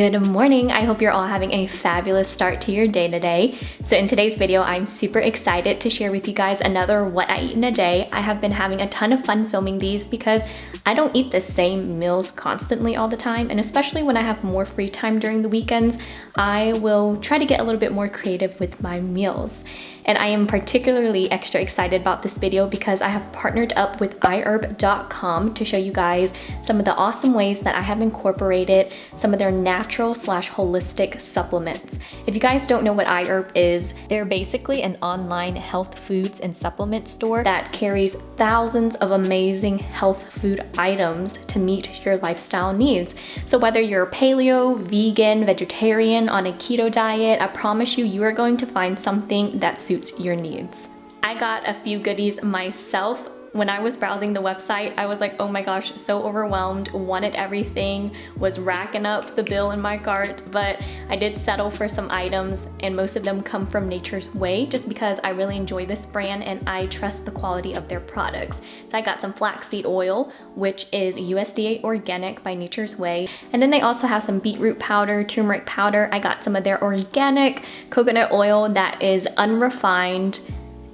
Good morning. I hope you're all having a fabulous start to your day today. So in today's video, I'm super excited to share with you guys another what I eat in a day. I have been having a ton of fun filming these because I don't eat the same meals constantly all the time, and especially when I have more free time during the weekends, I will try to get a little bit more creative with my meals. And I am particularly extra excited about this video because I have partnered up with iHerb.com to show you guys some of the awesome ways that I have incorporated some of their natural/holistic supplements. If you guys don't know what iHerb is, they're basically an online health foods and supplement store that carries thousands of amazing health food items to meet your lifestyle needs. So whether you're paleo, vegan, vegetarian, on a keto diet, I promise you are going to find something that suits your needs. I got a few goodies myself. When I was browsing the website, I was like, oh my gosh, so overwhelmed, wanted everything, was racking up the bill in my cart, but I did settle for some items, and most of them come from Nature's Way just because I really enjoy this brand and I trust the quality of their products. So I got some flaxseed oil, which is USDA organic by Nature's Way, and then they also have some beetroot powder, turmeric powder. I got some of their organic coconut oil that is unrefined,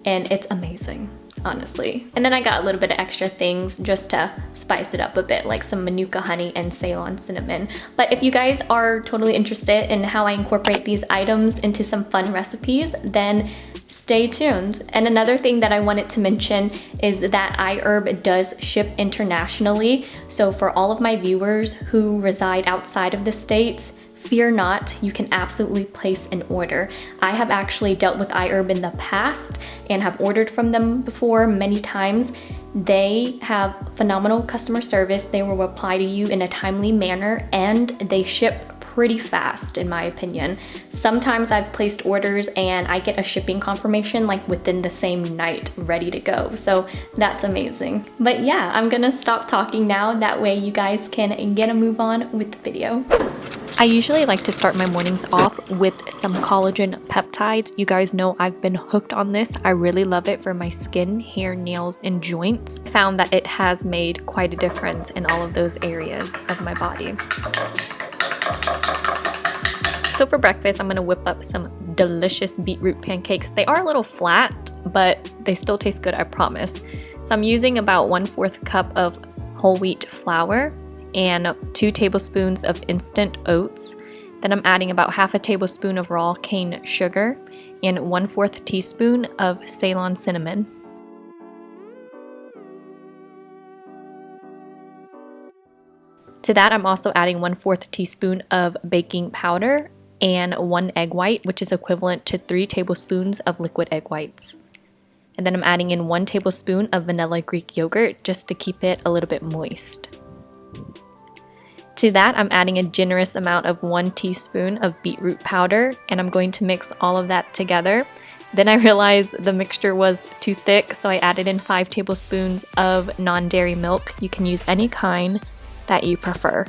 and it's amazing, honestly. And then I got a little bit of extra things just to spice it up a bit, like some Manuka honey and Ceylon cinnamon. But if you guys are totally interested in how I incorporate these items into some fun recipes, then stay tuned. And another thing that I wanted to mention is that iHerb does ship internationally. So for all of my viewers who reside outside of the States, fear not, you can absolutely place an order. I have actually dealt with iHerb in the past and have ordered from them before many times. They have phenomenal customer service. They will reply to you in a timely manner, and they ship pretty fast, in my opinion. Sometimes I've placed orders and I get a shipping confirmation like within the same night, ready to go. So that's amazing. But yeah, I'm gonna stop talking now. That way you guys can get a move on with the video. I usually like to start my mornings off with some collagen peptides. You guys know I've been hooked on this. I really love it for my skin, hair, nails, and joints. Found that it has made quite a difference in all of those areas of my body. So for breakfast, I'm gonna whip up some delicious beetroot pancakes. They are a little flat, but they still taste good, I promise. So I'm using about 1/4 cup of whole wheat flour and 2 tablespoons of instant oats. Then I'm adding about half a tablespoon of raw cane sugar and 1/4 teaspoon of Ceylon cinnamon. To that, I'm also adding 1/4 teaspoon of baking powder and 1 egg white, which is equivalent to 3 tablespoons of liquid egg whites. And then I'm adding in 1 tablespoon of vanilla Greek yogurt just to keep it a little bit moist. To that, I'm adding a generous amount of 1 teaspoon of beetroot powder, and I'm going to mix all of that together. Then I realized the mixture was too thick, so I added in 5 tablespoons of non-dairy milk. You can use any kind that you prefer.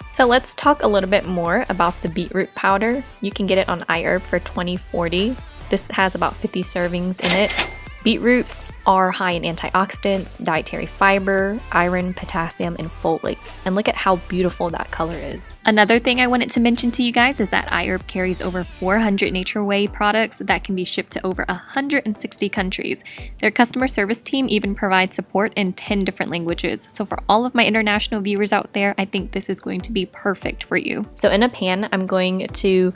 So let's talk a little bit more about the beetroot powder. You can get it on iHerb for $20.40. This has about 50 servings in it. Beetroots are high in antioxidants, dietary fiber, iron, potassium, and folate. And look at how beautiful that color is. Another thing I wanted to mention to you guys is that iHerb carries over 400 Nature Way products that can be shipped to over 160 countries. Their customer service team even provides support in 10 different languages. So for all of my international viewers out there, I think this is going to be perfect for you. So in a pan, I'm going to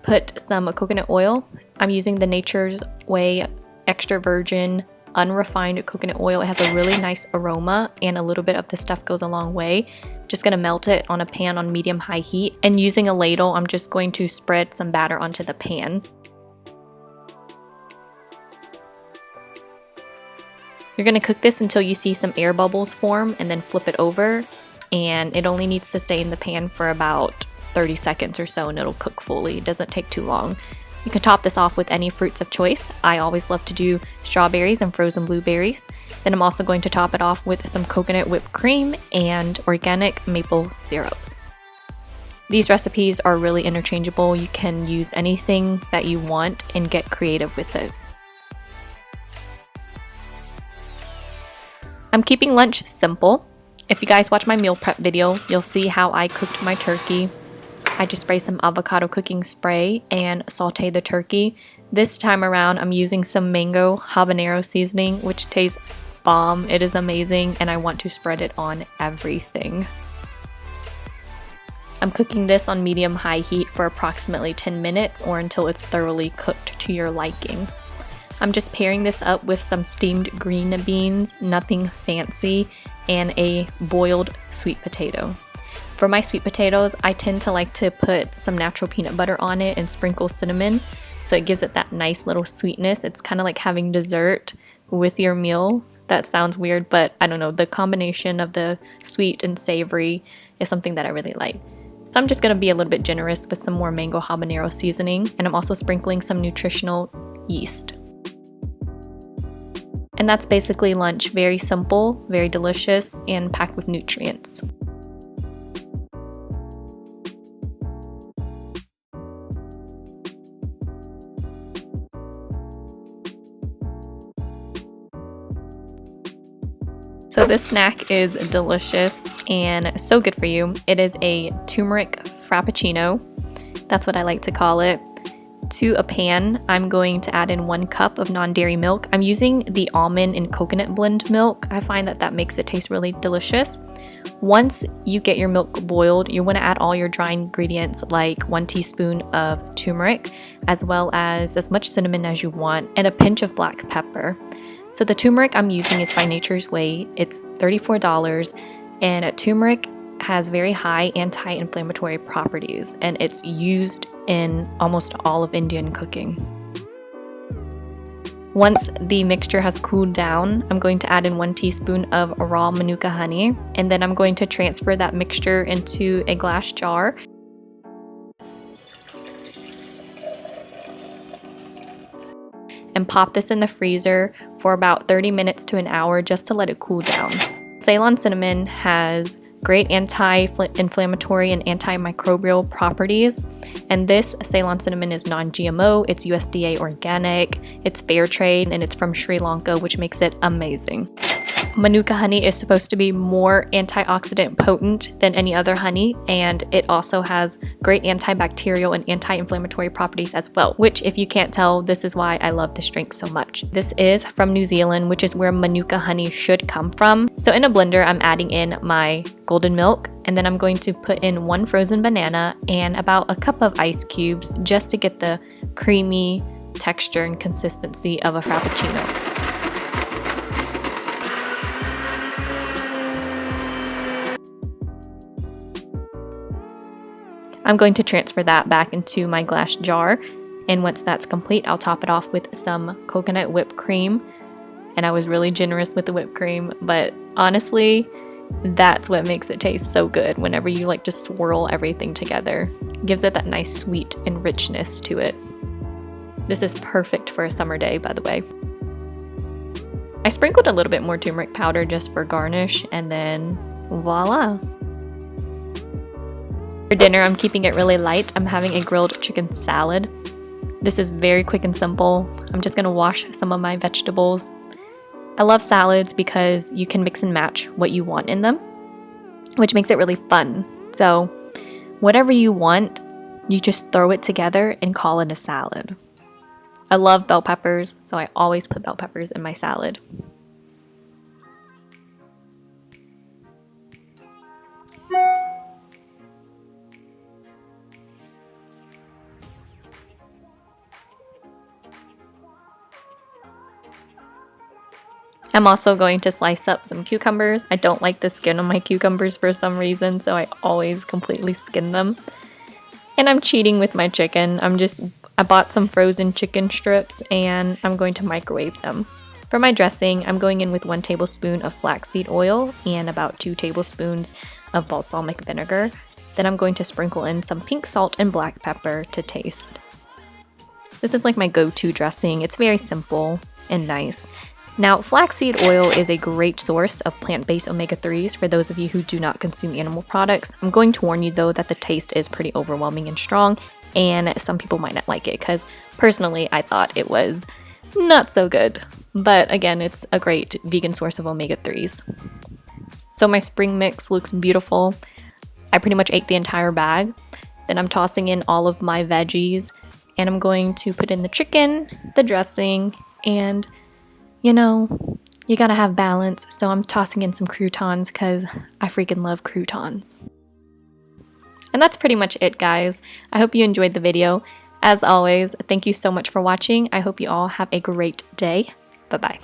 put some coconut oil. I'm using the Nature's Way extra virgin unrefined coconut oil. It has a really nice aroma, and a little bit of this stuff goes a long way. Just gonna melt it on a pan on medium-high heat, and using a ladle, I'm just going to spread some batter onto the pan. You're gonna cook this until you see some air bubbles form, and then flip it over, and it only needs to stay in the pan for about 30 seconds or so, and it'll cook fully. It doesn't take too long. You can top this off with any fruits of choice. I always love to do strawberries and frozen blueberries. Then I'm also going to top it off with some coconut whipped cream and organic maple syrup. These recipes are really interchangeable. You can use anything that you want and get creative with it. I'm keeping lunch simple. If you guys watch my meal prep video, you'll see how I cooked my turkey. I just sprayed some avocado cooking spray and sauteed the turkey. This time around, I'm using some mango habanero seasoning, which tastes bomb. It is amazing, and I want to spread it on everything. I'm cooking this on medium-high heat for approximately 10 minutes or until it's thoroughly cooked to your liking. I'm just pairing this up with some steamed green beans, nothing fancy, and a boiled sweet potato. For my sweet potatoes, I tend to like to put some natural peanut butter on it and sprinkle cinnamon, so it gives it that nice little sweetness. It's kind of like having dessert with your meal. That sounds weird, but I don't know, the combination of the sweet and savory is something that I really like. So I'm just going to be a little bit generous with some more mango habanero seasoning, and I'm also sprinkling some nutritional yeast. And that's basically lunch. Very simple, very delicious, and packed with nutrients. So this snack is delicious and so good for you. It is a turmeric frappuccino. That's what I like to call it. To a pan, I'm going to add in 1 cup of non-dairy milk. I'm using the almond and coconut blend milk. I find that makes it taste really delicious. Once you get your milk boiled, you want to add all your dry ingredients like 1 teaspoon of turmeric, as well as much cinnamon as you want, and a pinch of black pepper. So the turmeric I'm using is by Nature's Way. It's $34, and turmeric has very high anti-inflammatory properties, and it's used in almost all of Indian cooking. Once the mixture has cooled down, I'm going to add in 1 teaspoon of raw Manuka honey, and then I'm going to transfer that mixture into a glass jar. And pop this in the freezer for about 30 minutes to an hour just to let it cool down. Ceylon cinnamon has great anti-inflammatory and antimicrobial properties, and this Ceylon cinnamon is non-GMO, it's USDA organic, it's fair trade, and it's from Sri Lanka, which makes it amazing. Manuka honey is supposed to be more antioxidant potent than any other honey, and it also has great antibacterial and anti-inflammatory properties as well, which, if you can't tell, this is why I love this drink so much. This is from New Zealand, which is where Manuka honey should come from. So in a blender, I'm adding in my golden milk, and then I'm going to put in 1 frozen banana and about a cup of ice cubes just to get the creamy texture and consistency of a frappuccino. I'm going to transfer that back into my glass jar, and once that's complete, I'll top it off with some coconut whipped cream. And I was really generous with the whipped cream, but honestly, that's what makes it taste so good whenever you like to swirl everything together. It gives it that nice sweet and richness to it. This is perfect for a summer day, by the way. I sprinkled a little bit more turmeric powder just for garnish, and then voila! For dinner, I'm keeping it really light. I'm having a grilled chicken salad. This is very quick and simple. I'm just going to wash some of my vegetables. I love salads because you can mix and match what you want in them, which makes it really fun. So whatever you want, you just throw it together and call it a salad. I love bell peppers, so I always put bell peppers in my salad. I'm also going to slice up some cucumbers. I don't like the skin on my cucumbers for some reason, so I always completely skin them. And I'm cheating with my chicken. I bought some frozen chicken strips and I'm going to microwave them. For my dressing, I'm going in with 1 tablespoon of flaxseed oil and about 2 tablespoons of balsamic vinegar. Then I'm going to sprinkle in some pink salt and black pepper to taste. This is like my go-to dressing. It's very simple and nice. Now, flaxseed oil is a great source of plant-based omega-3s for those of you who do not consume animal products. I'm going to warn you though that the taste is pretty overwhelming and strong, and some people might not like it because personally I thought it was not so good. But again, it's a great vegan source of omega-3s. So my spring mix looks beautiful. I pretty much ate the entire bag. Then I'm tossing in all of my veggies, and I'm going to put in the chicken, the dressing, and you know, you gotta have balance. So I'm tossing in some croutons because I freaking love croutons. And that's pretty much it, guys. I hope you enjoyed the video. As always, thank you so much for watching. I hope you all have a great day. Bye-bye.